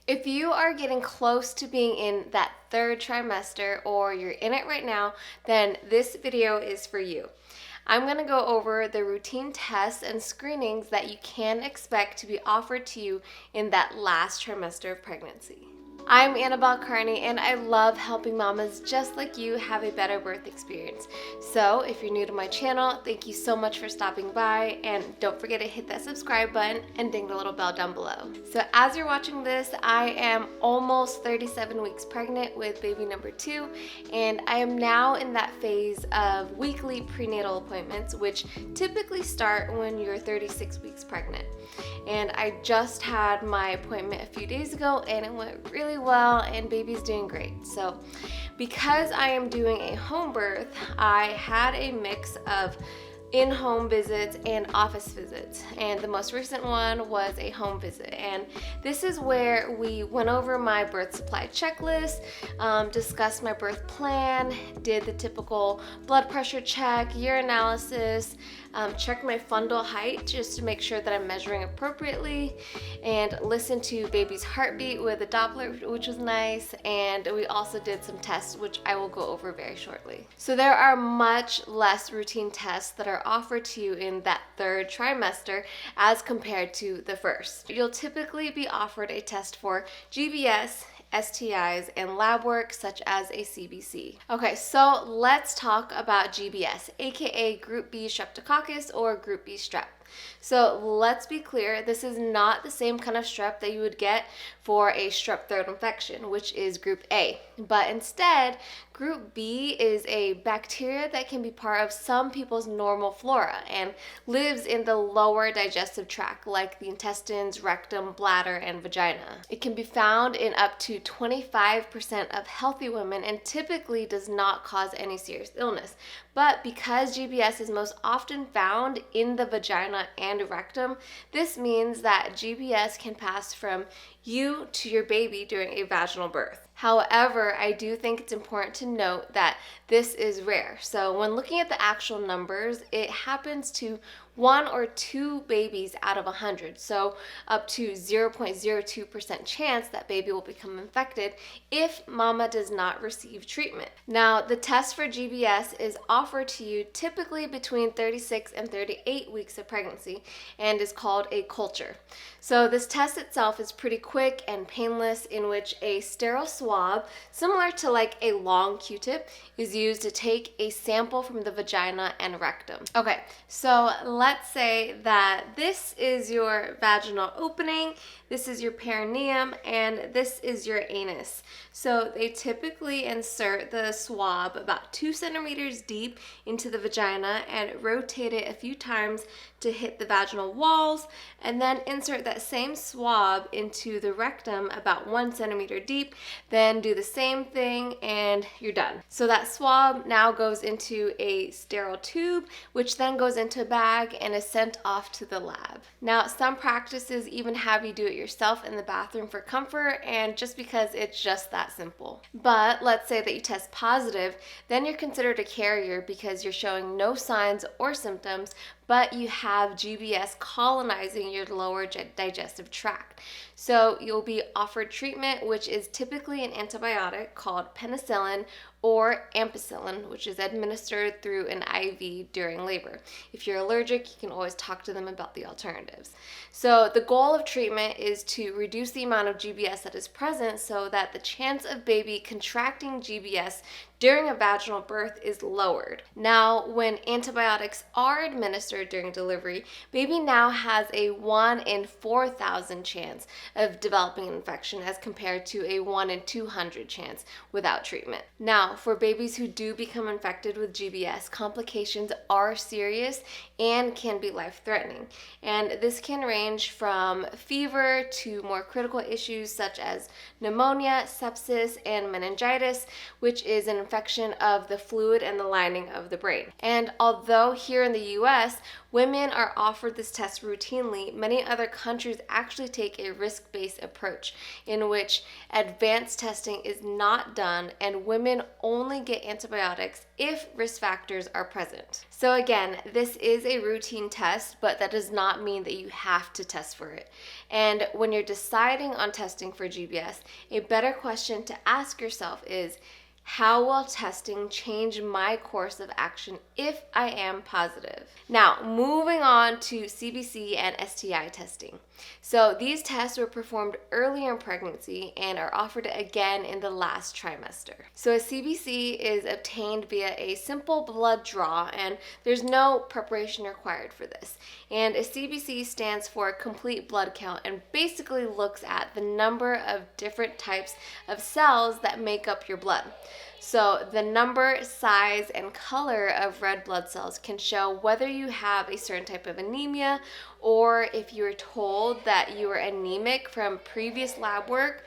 If you are getting close to being in that third trimester or you're in it right now, then this video is for you. I'm going to go over the routine tests and screenings that you can expect to be offered to you in that last trimester of pregnancy. I'm Annabelle Carney, and I love helping mamas just like you have a better birth experience. So if you're new to my channel, thank you so much for stopping by, and don't forget to hit that subscribe button and ding the little bell down below. So as you're watching this, I am almost 37 weeks pregnant with baby number 2, and I am now in that phase of weekly prenatal appointments, which typically start when you're 36 weeks pregnant. And I just had my appointment a few days ago, and it went really well, and baby's doing great. So because I am doing a home birth, I had a mix of in-home visits and office visits, and the most recent one was a home visit, and this is where we went over my birth supply checklist, discussed my birth plan, did the typical blood pressure check, urinalysis, checked my fundal height just to make sure that I'm measuring appropriately, and listened to baby's heartbeat with a Doppler, which was nice, and we also did some tests, which I will go over very shortly. So there are much less routine tests that are offered to you in that third trimester as compared to the first. You'll typically be offered a test for GBS, STIs, and lab work such as a CBC. Okay, so let's talk about GBS, aka Group B Streptococcus or Group B strep. So let's be clear, this is not the same kind of strep that you would get for a strep throat infection, which is Group A, but instead, Group B is a bacteria that can be part of some people's normal flora and lives in the lower digestive tract, like the intestines, rectum, bladder, and vagina. It can be found in up to 25% of healthy women and typically does not cause any serious illness. But because GBS is most often found in the vagina and rectum, this means that GBS can pass from you to your baby during a vaginal birth. However, I do think it's important to note that this is rare. So when looking at the actual numbers, it happens to 1 or 2 babies out of 100, so up to 0.02% chance that baby will become infected if mama does not receive treatment. Now, the test for GBS is offered to you typically between 36 and 38 weeks of pregnancy and is called a culture. So this test itself is pretty quick and painless, in which a sterile swab, similar to like a long Q-tip, is used to take a sample from the vagina and rectum. Okay, so let's say that this is your vaginal opening, this is your perineum, and this is your anus. So they typically insert the swab about 2 centimeters deep into the vagina and rotate it a few times to hit the vaginal walls, and then insert that same swab into the rectum about 1 centimeter deep, then do the same thing, and you're done. So that swab now goes into a sterile tube, which then goes into a bag and is sent off to the lab. Now, some practices even have you do it yourself in the bathroom for comfort, and just because it's just that simple. But let's say that you test positive, then you're considered a carrier because you're showing no signs or symptoms, but you have GBS colonizing your lower digestive tract. So you'll be offered treatment, which is typically an antibiotic called penicillin or ampicillin, which is administered through an IV during labor. If you're allergic, you can always talk to them about the alternatives. So the goal of treatment is to reduce the amount of GBS that is present so that the chance of baby contracting GBS during a vaginal birth is lowered. Now, when antibiotics are administered during delivery, baby now has a 1 in 4,000 chance of developing an infection as compared to a 1 in 200 chance without treatment. Now, for babies who do become infected with GBS, complications are serious and can be life-threatening. And this can range from fever to more critical issues such as pneumonia, sepsis, and meningitis, which is an infection of the fluid and the lining of the brain. And although here in the US, women are offered this test routinely, many other countries actually take a risk-based approach in which advanced testing is not done and women only get antibiotics if risk factors are present. So again, this is a routine test, but that does not mean that you have to test for it. And when you're deciding on testing for GBS, a better question to ask yourself is, how will testing change my course of action if I am positive? Now, moving on to CBC and STI testing. So these tests were performed earlier in pregnancy and are offered again in the last trimester. So a CBC is obtained via a simple blood draw, and there's no preparation required for this. And a CBC stands for complete blood count and basically looks at the number of different types of cells that make up your blood. So the number, size, and color of red blood cells can show whether you have a certain type of anemia, or if you were told that you were anemic from previous lab work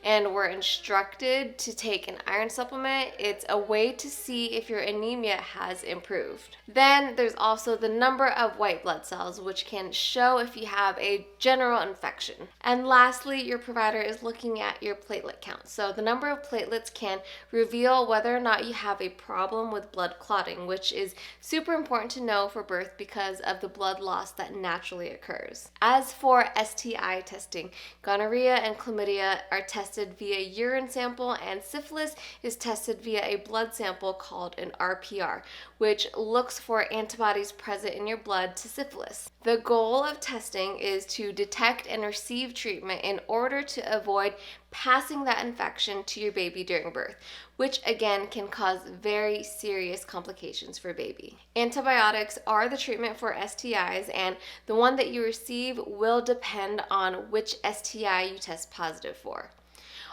and were instructed to take an iron supplement. It's a way to see if your anemia has improved. Then there's also the number of white blood cells, which can show if you have a general infection. And lastly, your provider is looking at your platelet count. So the number of platelets can reveal whether or not you have a problem with blood clotting, which is super important to know for birth because of the blood loss that naturally occurs. As for STI testing, gonorrhea and chlamydia are tested via urine sample, and syphilis is tested via a blood sample called an RPR, which looks for antibodies present in your blood to syphilis. The goal of testing is to detect and receive treatment in order to avoid passing that infection to your baby during birth, which again can cause very serious complications for baby. Antibiotics are the treatment for STIs, and the one that you receive will depend on which STI you test positive for.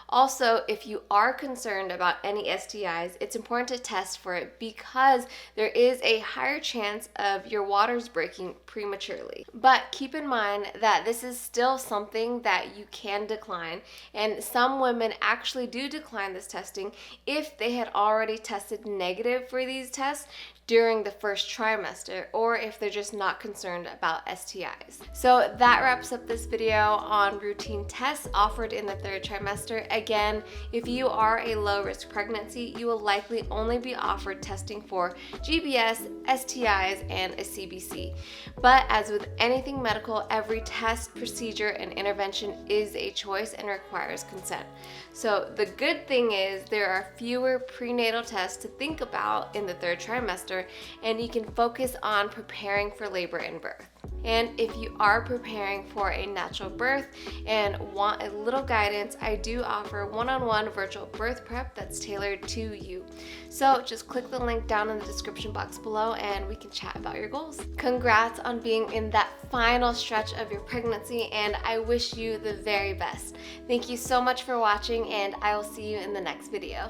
Also, if you are concerned about any STIs, it's important to test for it because there is a higher chance of your waters breaking prematurely. But keep in mind that this is still something that you can decline, and some women actually do decline this testing if they had already tested negative for these tests during the first trimester, or if they're just not concerned about STIs. So that wraps up this video on routine tests offered in the third trimester. Again, if you are a low-risk pregnancy, you will likely only be offered testing for GBS, STIs, and a CBC. But as with anything medical, every test, procedure, and intervention is a choice and requires consent. So the good thing is there are fewer prenatal tests to think about in the third trimester, and you can focus on preparing for labor and birth. And if you are preparing for a natural birth and want a little guidance, I do offer one-on-one virtual birth prep that's tailored to you. So just click the link down in the description box below and we can chat about your goals. Congrats on being in that final stretch of your pregnancy, and I wish you the very best. Thank you so much for watching, and I will see you in the next video.